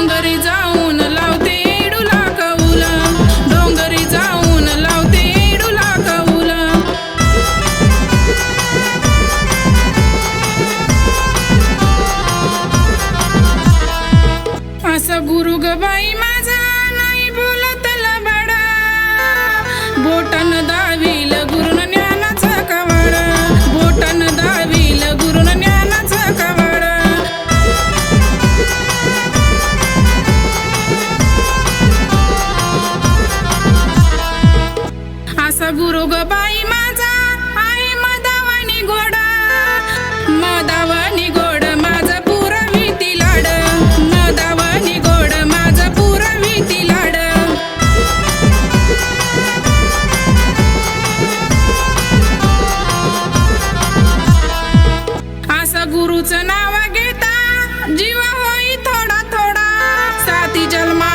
डोंगरी जाऊन लावते एडूला कौल, डोंगरी जाऊन लावते एडूला कौल। असा गुरु ग बाई माझा नाही बोलत लबाडा, बोटन दावील गुरुन ज्ञानाचा कवाड, बोटन दावील गुरुन ज्ञानाचा कवाड। असा गुरु ग बाई माझा आहे मदावानी गोडा, मदावानी गोड माझा पुरविती लाड, मदावानी गोड माझा पुरविती लाड। असा गुरुचं नाव घेता जीव होई थोडा थोडा, साती जन्मा